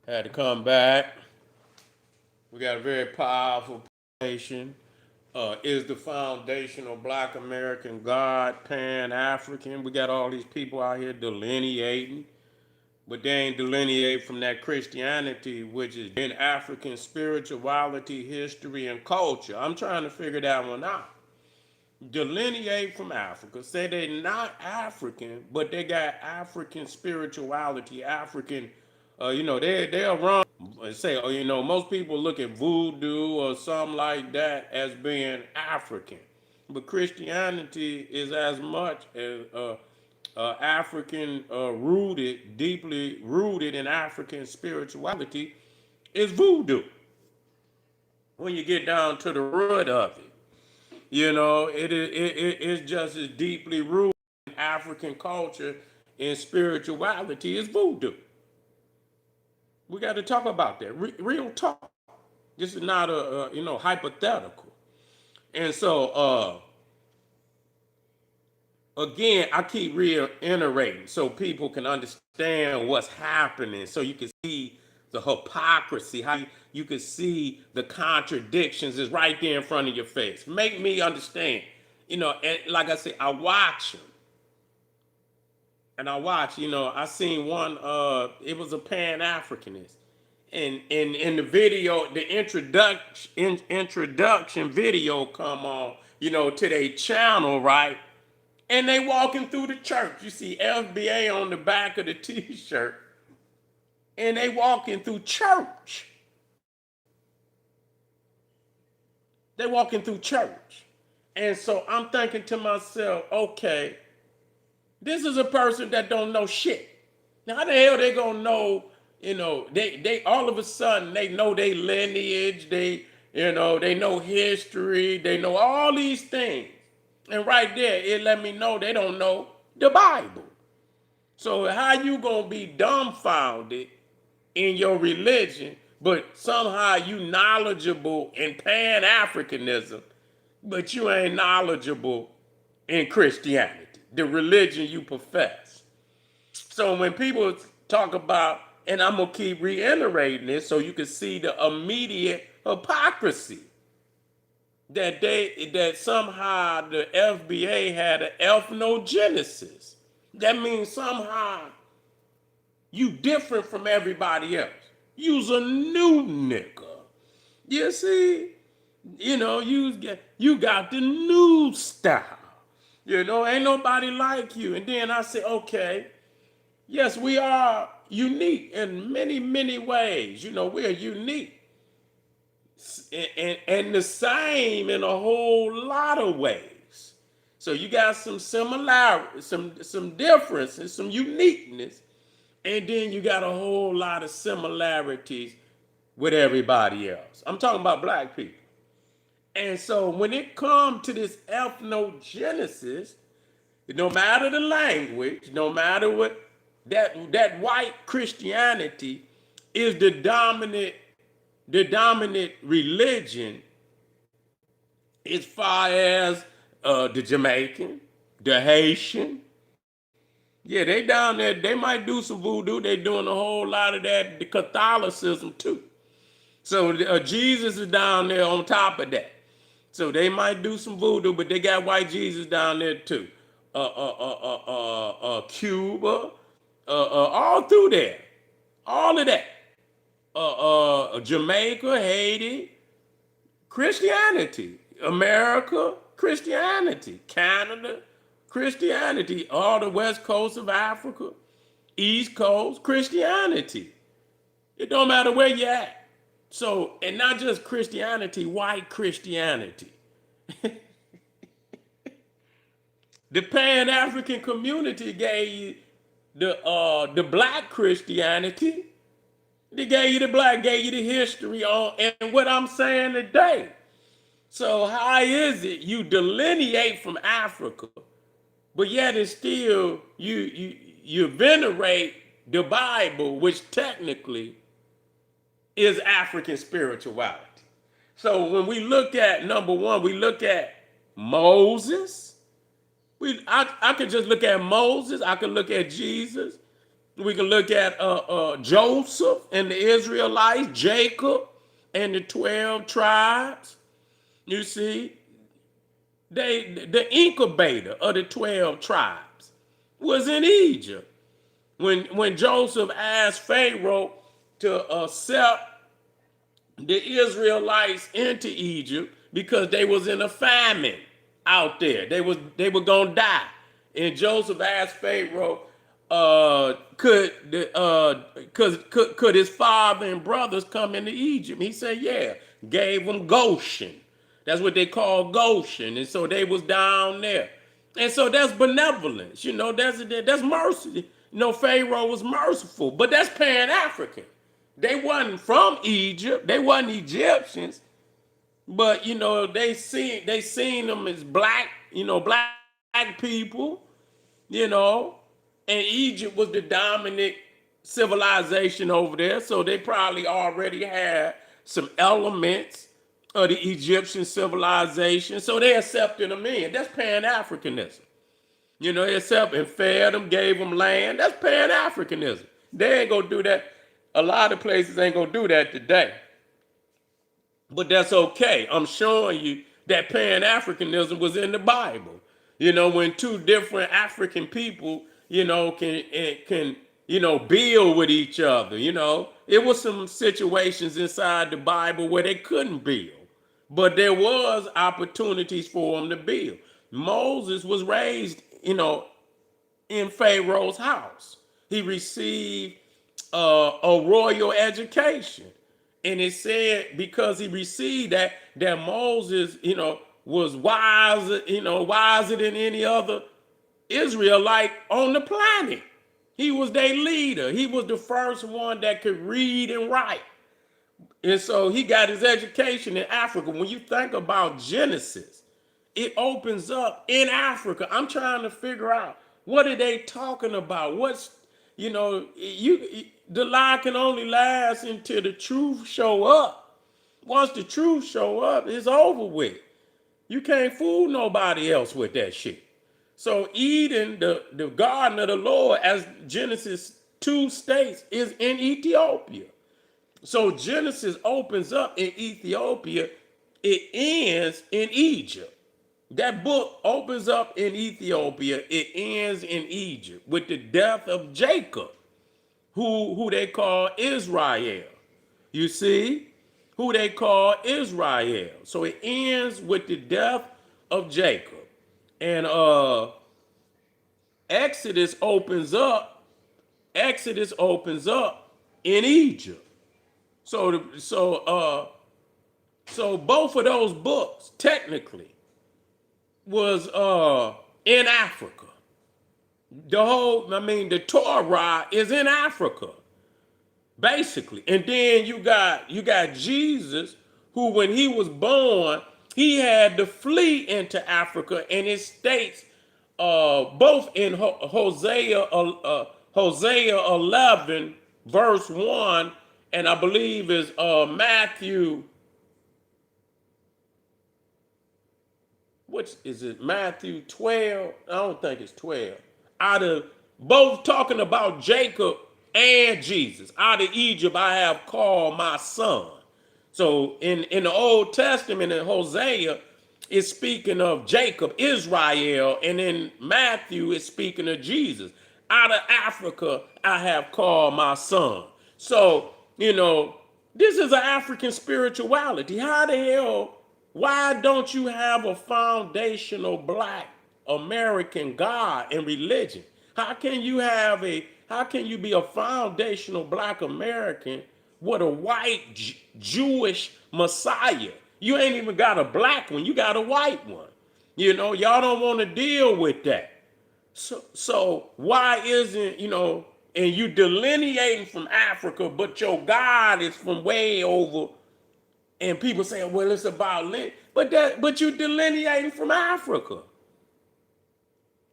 Had to come back. We got a very powerful nation. Is the foundational Black American God Pan-African? We got all these people out here delineating, but they ain't delineate from that Christianity, which is in African spirituality, history, and culture. I'm trying to figure that one out. Delineate from Africa. Say they're not African, but they got African spirituality, African, they'll run. Say, most people look at voodoo or something like that as being African, but Christianity is as much as African rooted, deeply rooted in African spirituality is voodoo. When you get down to the root of it. It's just as deeply rooted in African culture and spirituality as voodoo. We got to talk about that. Real talk. This is not a hypothetical. And so again, I keep reiterating so people can understand what's happening, so you can see the hypocrisy, how you can see the contradictions is right there in front of your face. Make me understand. And like I said, I watch them. And I seen one, it was a Pan-Africanist. And in the video, the introduction video come on, to their channel, right? And they walking through the church. You see FBA on the back of the t-shirt. And they walking through church. They walking through church. And so I'm thinking to myself, okay, this is a person that don't know shit. Now how the hell they gonna know, they all of a sudden they know their lineage, they know history, they know all these things. And right there, it let me know they don't know the Bible. So how you gonna be dumbfounded in your religion, but somehow you knowledgeable in Pan-Africanism, but you ain't knowledgeable in Christianity, the religion you profess? So when people talk about, and I'm gonna keep reiterating this so you can see the immediate hypocrisy, that somehow the FBA had an ethnogenesis. That means somehow you different from everybody else. You's a new nigga. You see? You got the new style. Ain't nobody like you. And then I say, okay, yes, we are unique in many, many ways. We're unique. And the same in a whole lot of ways. So you got some similarities, some differences, some uniqueness, and then you got a whole lot of similarities with everybody else. I'm talking about black people. And so when it comes to this ethnogenesis, no matter the language, no matter what, that white Christianity is the dominant religion as far as the Jamaican, the Haitian. Yeah, they down there, they might do some voodoo. They doing a whole lot of that, the Catholicism too. So Jesus is down there on top of that. So they might do some voodoo, but they got white Jesus down there too. Cuba, all through there. All of that. Jamaica, Haiti, Christianity. America, Christianity. Canada, Christianity. All the west coast of Africa, east coast, Christianity. It don't matter where you're at. So, and not just Christianity, white Christianity. The Pan-African community gave you the black Christianity. They gave you the history on, and what I'm saying today. So how is it you delineate from Africa, but yet it's still you venerate the Bible, which technically is African spirituality. So when we look at number one, we look at Moses. I could just look at Moses. I could look at Jesus. We can look at Joseph and the Israelites, Jacob and the 12 tribes. You see, the incubator of the 12 tribes was in Egypt. When Joseph asked Pharaoh to accept the Israelites into Egypt because they was in a famine out there. They were gonna die. And Joseph asked Pharaoh, could his father and brothers come into Egypt? He said, yeah. Gave them Goshen. That's what they call Goshen. And so they was down there. And so that's benevolence. That's mercy. Pharaoh was merciful, but that's Pan-African. They wasn't from Egypt. They wasn't Egyptians, but they seen them as black, black people, you know, and Egypt was the dominant civilization over there, so they probably already had some elements of the Egyptian civilization, so they accepted them in. That's Pan-Africanism. They accepted and fed them, gave them land. That's Pan-Africanism. They ain't gonna do that. A lot of places ain't gonna do that today. But that's okay. I'm showing you that Pan-Africanism was in the Bible. When two different African people, can build with each other. It was some situations inside the Bible where they couldn't build, but there was opportunities for them to build. Moses was raised, in Pharaoh's house. He received a royal education. And it said because he received that Moses, was wiser, wiser than any other Israelite on the planet. He was their leader. He was the first one that could read and write. And so he got his education in Africa. When you think about Genesis, it opens up in Africa. I'm trying to figure out, what are they talking about? The lie can only last until the truth show up. Once the truth show up, it's over with. You can't fool nobody else with that shit. So Eden, the garden of the Lord, as Genesis 2 states, is in Ethiopia. So Genesis opens up in Ethiopia. It ends in Egypt. That book opens up in Ethiopia. It ends in Egypt with the death of Jacob, who they call Israel. You see? Who they call Israel. So it ends with the death of Jacob. And Exodus opens up in Egypt. So both of those books technically was in Africa. The Torah is in Africa, basically. And then you got Jesus, who when he was born, he had to flee into Africa, and it states both in Hosea 11 verse 1, and I believe is Matthew. Which is it? Matthew 12? I don't think it's 12. Out of both talking about Jacob and Jesus. Out of Egypt I have called my son. So in the Old Testament, in Hosea, it's speaking of Jacob, Israel, and in Matthew, it's speaking of Jesus. Out of Africa I have called my son. So, this is an African spirituality. How the hell, why don't you have a foundational black American God and religion? How can you be a foundational black American with a white Jewish Messiah? You ain't even got a black one, you got a white one. Y'all don't want to deal with that. So why isn't, and you delineating from Africa, but your God is from way over, and people say, well, it's about land, but you delineating from Africa.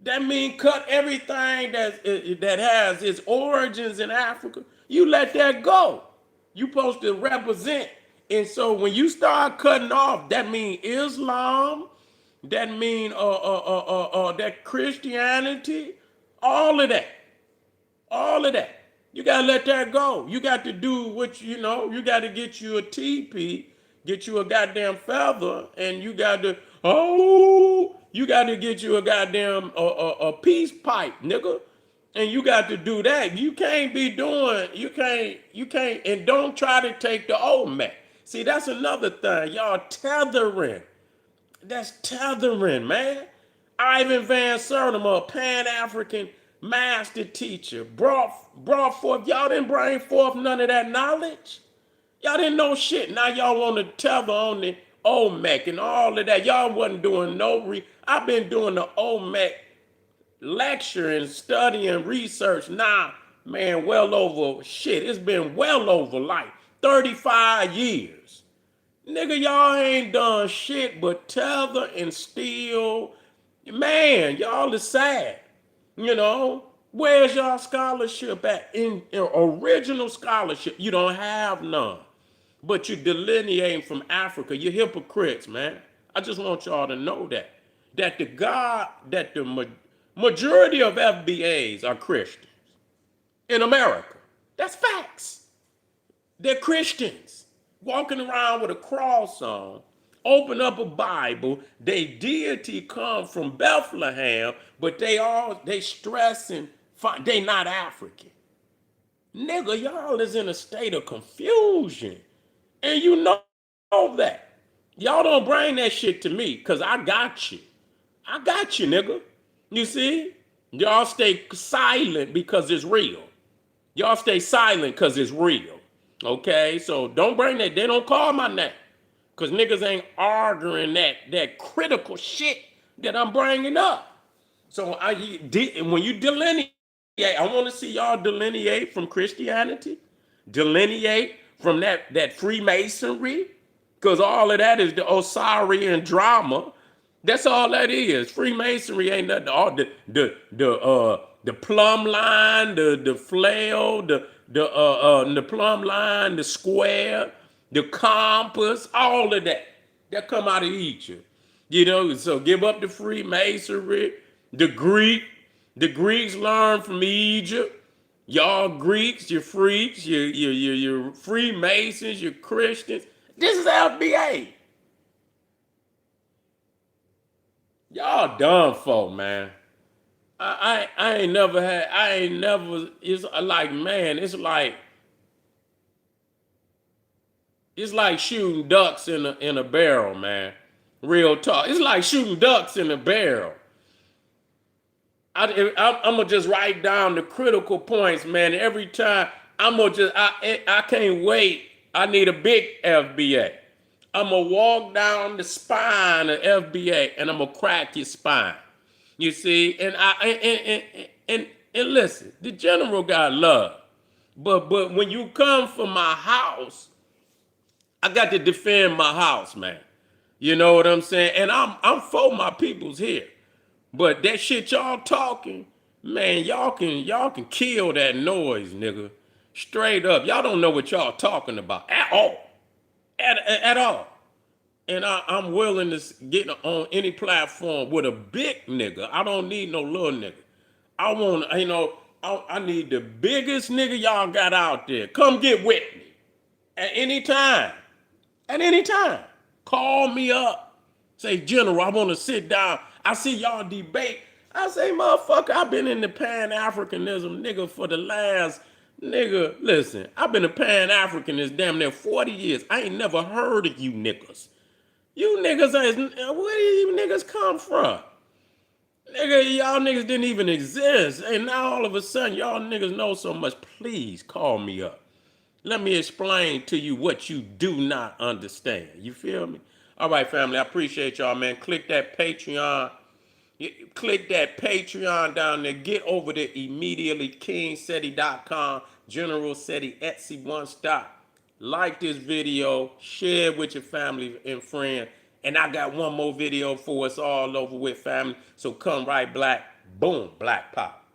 That means cut everything that has its origins in Africa. You let that go. You supposed to represent. And so when you start cutting off, that means Islam, that means that Christianity, all of that. All of that. You gotta let that go. You got to do what you got to get you a teepee, get you a goddamn feather, and you got to you got to get you a goddamn a peace pipe, nigga. And you got to do that. You can't be doing, you can't, and don't try to take the old man. See, that's another thing. Y'all tethering. That's tethering, man. Ivan Van Sertima, a Pan-African master teacher, brought forth, y'all didn't bring forth none of that knowledge. Y'all didn't know shit. Now y'all want to tether on the Olmec and all of that. Y'all wasn't doing I've been doing the Olmec lecturing, studying, research now, man, well over shit. It's been well over like 35 years. Nigga, y'all ain't done shit but tether and steal. Man, y'all is sad. Where's y'all scholarship at? In original scholarship, you don't have none. But you're delineating from Africa. You're hypocrites, man. I just want y'all to know that. That the majority of FBAs are Christians in America. That's facts. They're Christians walking around with a cross on, open up a Bible. They deity come from Bethlehem, but they stressing they not African. Nigga, y'all is in a state of confusion. And you know that. Y'all don't bring that shit to me, because I got you. I got you, nigga. You see? Y'all stay silent because it's real. Y'all stay silent because it's real. Okay? So don't bring that. They don't call my name. Because niggas ain't arguing that critical shit that I'm bringing up. So when you delineate, I want to see y'all delineate from Christianity. Delineate from that Freemasonry. Because all of that is the Osirian drama. That's all that is. Freemasonry ain't nothing. All the plumb line, the flail, the plumb line, the square, the compass, all of that. That come out of Egypt. So give up the Freemasonry. The Greeks learned from Egypt. Y'all Greeks, you freaks, you Freemasons, you Christians. This is FBA. Y'all dumb folk, man. I ain't never, it's like, man, it's like shooting ducks in a barrel, man. Real talk. It's like shooting ducks in a barrel. I'm gonna just write down the critical points, man. Every time I can't wait. I need a big FBA. I'm gonna walk down the spine of FBA and I'm gonna crack your spine. You see, and listen, the general got love, but when you come from my house, I got to defend my house, man. You know what I'm saying? And I'm for my peoples here. But that shit y'all talking, man, y'all can kill that noise, nigga. Straight up. Y'all don't know what y'all talking about at all. At all. And I'm willing to get on any platform with a big nigga. I don't need no little nigga. I want, I need the biggest nigga y'all got out there. Come get with me. At any time. At any time. Call me up. Say, General, I want to sit down. I see y'all debate. I say, motherfucker, I've been in the Pan-Africanism, nigga, for the last, nigga, listen, I've been a Pan-Africanist damn near 40 years. I ain't never heard of you niggas. You niggas, where do you niggas come from? Nigga, y'all niggas didn't even exist. And now all of a sudden, y'all niggas know so much. Please call me up. Let me explain to you what you do not understand. You feel me? All right, family, I appreciate y'all, man. Click that Patreon. Click that Patreon down there. Get over there immediately. KingSeti.com. General Seti Etsy One Stop. Like this video. Share it with your family and friends. And I got one more video for us all over with, family. So come right black. Boom. Black pop.